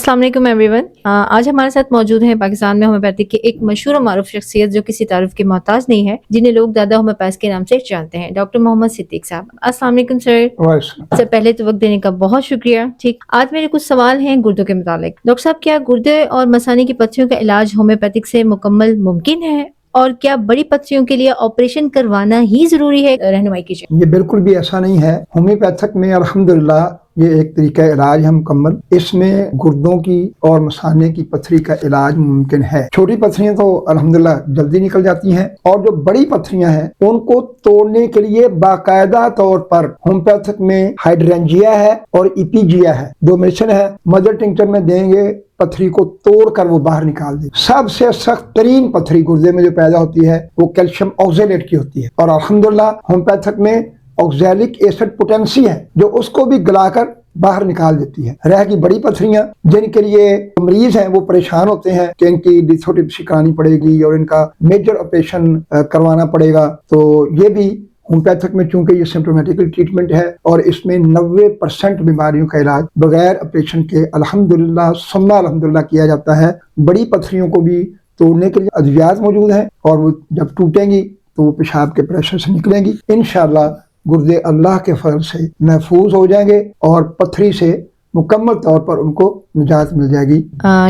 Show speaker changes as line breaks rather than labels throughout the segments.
अस्सलाम वालेकुम एवरीवन। आज हमारे साथ मौजूद हैं पाकिस्तान में होम्योपैथिक के एक मशहूर और मारूफ शख्सियत जो किसी तारुफ के मोहताज नहीं है, जिन्हें लोग दादा होम्योपैथ के नाम से जानते हैं, डॉक्टर मोहम्मद सिद्दीक साहब। अस्सलाम वालेकुम सर। सबसे पहले तो वक्त देने का बहुत शुक्रिया। ठीक, आज मेरे कुछ सवाल हैं गुर्दों के मुतालिक। डॉक्टर साहब, क्या गुर्दे और मसाने की पत्थरियों का इलाज होम्योपैथिक से मुकम्मल मुमकिन है, और क्या बड़ी पत्थरियों के लिए ऑपरेशन करवाना ही जरूरी है? रहनुमाई कीजिए।
ये बिल्कुल भी ऐसा नहीं है। होम्योपैथिक में अल्हम्दुलिल्लाह ये एक तरीका इलाज है मुकम्मल। इसमें गुर्दों की और मसाने की पत्थरी का इलाज मुमकिन है। छोटी पत्थरियां तो अल्हम्दुलिल्लाह जल्दी निकल जाती हैं, और जो बड़ी पत्थरियां हैं उनको तोड़ने के लिए बाकायदा तौर पर होम्योपैथिक में हाइड्रेंजिया है और इपीजिया है, दो मेडिसिन है। मदर टिंक्चर में देंगे, पत्थरी को तोड़कर वो बाहर निकाल दे। सबसे सख्त तरीन पत्थरी गुर्दे में जो पैदा होती है वो कैल्शियम ऑक्जेलेट की होती है, और अल्हम्दुलिल्लाह होम्योपैथिक में ऑक्जेलिक एसिड पोटेंसी है जो उसको भी गलाकर बाहर निकाल देती है। रह की बड़ी पत्थरियां जिनके लिए मरीज हैं वो परेशान होते हैं कि इनकी लिथोट्रिप्सी करानी पड़ेगी और इनका मेजर ऑपरेशन करवाना पड़ेगा, तो ये भी होम्योपैथिक में चूंकि ये सिम्प्टोमेटिकल ट्रीटमेंट है और इसमें 90% बीमारियों का इलाज बगैर ऑपरेशन के अल्हम्दुलिल्लाह सुम्मा अल्हम्दुलिल्लाह किया जाता है। बड़ी पत्थरियों को भी तोड़ने के लिए अद्वियात मौजूद हैं, और वो जब टूटेंगी तो वो पेशाब के प्रेशर से निकलेंगी। इंशाअल्लाह गुर्दे अल्लाह के फजल से महफूज हो जाएंगे और पत्थरी से मुकम्मल तौर पर उनको निजात मिल जाएगी।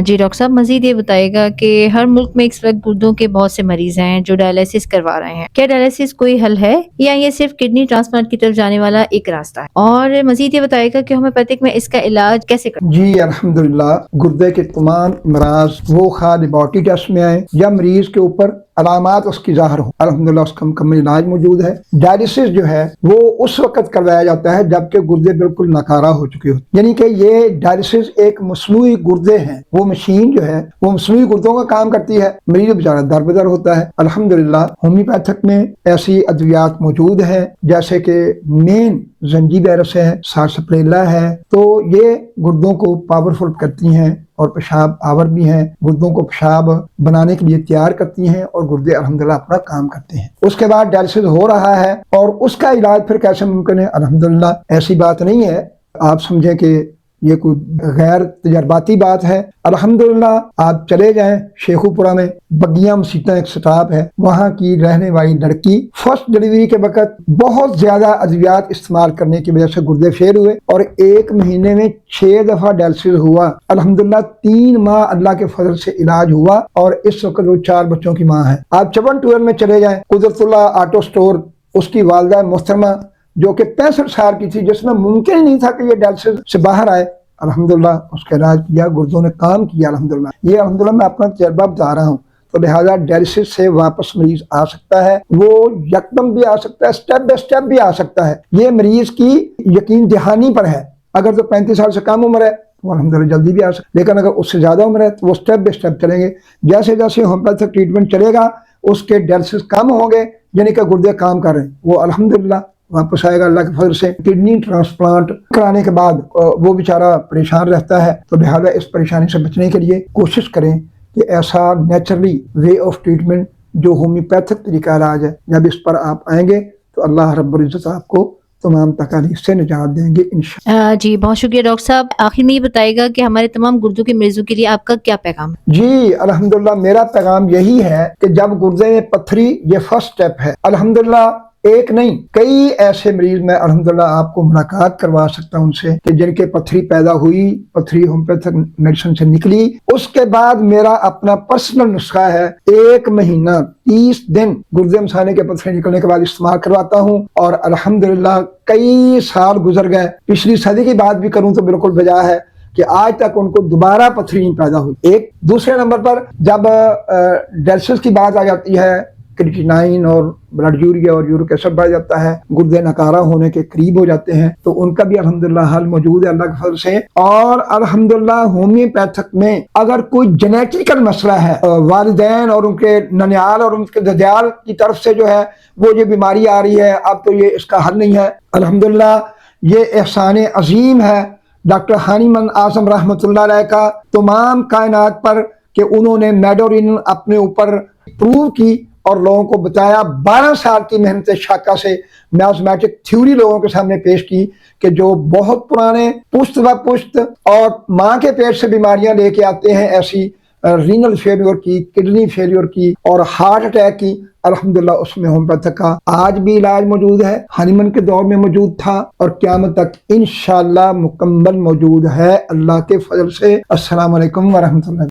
जी डॉक्टर साहब, मजीद ये बताइएगा कि हर मुल्क में इस वक्त गुर्दों के बहुत से मरीज हैं जो डायलिसिस करवा रहे हैं। क्या डायलिसिस कोई हल है, या ये सिर्फ किडनी ट्रांसप्लांट की तरफ जाने वाला एक रास्ता है? और मजीद ये बताइएगा कि होम्योपैथिक में इसका इलाज कैसे करें?
जी अल्हम्दुलिल्लाह, गुर्दे के तमाम मराज वो खा लेबॉर्टरी टेस्ट में आए या मरीज के ऊपर अलामात उसकी जाहिर हो, अल्हम्दुलिल्लाह उसका मुकम्मल इलाज मौजूद है। डायलिसिस जो है वो उस वक्त करवाया जाता है जबकि गुर्दे बिल्कुल नाकारा हो चुके होते, यानी कि ये डायलिसिस एक मसनूई गुर्दे हैं। वो मशीन जो है वो मसनूई गुर्दों का काम करती है, मरीज बेचारा दरबदर होता है। अल्हम्दुलिल्लाह होम्योपैथिक में ऐसी अद्वियात मौजूद हैं जैसे कि मेन जंजीबैरस है, सारसप्रेला है, तो ये गुर्दों को पावरफुल करती हैं और पेशाब आवर भी हैं, गुर्दों को पेशाब बनाने के लिए तैयार करती हैं और गुर्दे अल्हम्दुलिल्लाह अपना काम करते हैं। उसके बाद डायलिसिस हो रहा है और उसका इलाज फिर कैसे मुमकिन है? अल्हम्दुलिल्लाह ऐसी बात नहीं है, आप समझें कि ये कोई गैर तजर्बाती बात है। अल्हम्दुलिल्लाह आप चले जाएं शेखुपुरा में, बगिया मसीता एक स्टाफ है, वहाँ की रहने वाली लड़की फर्स्ट डिलीवरी के वक्त बहुत ज्यादा अद्वियात इस्तेमाल करने की वजह से गुर्दे फेल हुए और 1 महीने में 6 दफा डायलिसिस हुआ। अल्हम्दुलिल्लाह 3 माह अल्लाह के फजल से इलाज हुआ और इस वक्त वो 4 बच्चों की माँ है। आप चबन टूर में चले जाएं, कुदरतुल्लाह ऑटो स्टोर, उसकी वालदा मोहतरमा जो कि 65 साल की थी, जिसमें मुमकिन ही नहीं था कि ये डायलिसिस से बाहर आए, अल्हम्दुलिल्लाह उसका इलाज किया, गुर्दों ने काम किया अल्हम्दुलिल्लाह। ये अल्हम्दुलिल्लाह मैं अपना तजर्बा बता रहा हूँ, तो लिहाजा डायलिसिस से वापस मरीज आ सकता है, वो यकदम भी आ सकता है, स्टेप बाय स्टेप भी आ सकता है। ये मरीज की यकीन दहानी पर है। अगर तो 35 साल से कम उम्र है तो अल्हम्दुलिल्लाह जल्दी भी आ सकता है, लेकिन अगर उससे ज्यादा उम्र है तो वो स्टेप बाय स्टेप चलेंगे। जैसे जैसे होम्योपैथिक ट्रीटमेंट चलेगा उसके डायलिसिस कम होंगे, यानी कि गुर्दे काम कर रहे हैं, वो अल्हम्दुलिल्लाह वापस आएगा अल्लाह के फजल से। किडनी ट्रांसप्लांट कराने के बाद वो बेचारा परेशान रहता है, तो लिहाजा इस परेशानी से बचने के लिए कोशिश करें कि ऐसा नेचुरली वे ऑफ ट्रीटमेंट जो होम्योपैथिक तरीका इलाज है, जब इस पर आप आएंगे तो अल्लाह रब्बुल इज्जत आपको तमाम तकलीफ से निजात देंगे इंशाअल्लाह।
जी बहुत शुक्रिया डॉक्टर साहब। आखिर में ये बताइएगा कि हमारे तमाम गुर्दों के मरीजों के लिए आपका क्या पैगाम है?
जी अल्हम्दुलिल्लाह मेरा पैगाम यही है कि जब गुर्दे में पत्थरी, ये फर्स्ट स्टेप है। अल्हम्दुलिल्लाह एक नहीं कई ऐसे मरीज मैं अल्हम्दुलिल्लाह आपको मुलाकात करवा सकता हूं उनसे कि जिनके पत्थरी पैदा हुई, पत्थरी होम्योपैथिक मेडिसिन से निकली। उसके बाद मेरा अपना पर्सनल नुस्खा है, 1 महीना 30 दिन गुर्दे मसाने के पत्थरी निकलने के बाद इस्तेमाल करवाता हूं और अल्हम्दुलिल्लाह कई साल गुजर गए। पिछली सदी की बात भी करूं तो बिल्कुल बजा है कि आज तक उनको दोबारा पत्थरी नहीं पैदा हुई। एक दूसरे नंबर पर जब डायलिसिस की बात आ जाती है, क्रिएटिनाइन और ब्लड यूरिया और यूरिक एसिड बढ़ जाता है, गुर्दे नकारा होने के करीब हो जाते हैं, तो उनका भी अल्हम्दुलिल्लाह हल मौजूद है अल्लाह के फजल से। और अल्हम्दुलिल्लाह होम्योपैथिक में अगर कोई जेनेटिकल मसला है, वालिदैन और उनके ननियाल और उनके ददियाल की तरफ से जो है वो ये बीमारी आ रही है, अब तो ये इसका हल नहीं है। अल्हम्दुलिल्लाह ये एहसान अजीम है डॉक्टर हानीमन आजम रहमतुल्लाह अलैह का तमाम कायनात पर कि उन्होंने मेडोरिन अपने ऊपर प्रूव की اور لوگوں کو بتایا. 12 سال کی محنت شاکہ سے میازمیٹک تھیوری لوگوں کے سامنے پیش کی کہ جو بہت پرانے پشت و پشت اور ماں کے پیٹ سے بیماریاں لے کے آتے ہیں، ایسی رینل فیلیور کی، کڈنی فیلیور کی اور ہارٹ اٹیک کی، الحمدللہ اس میں ہومیوپیتھک کا آج بھی علاج موجود ہے. ہنیمن کے دور میں موجود تھا اور قیامت تک انشاءاللہ مکمل موجود ہے اللہ کے فضل سے. السلام علیکم ورحمۃ اللہ.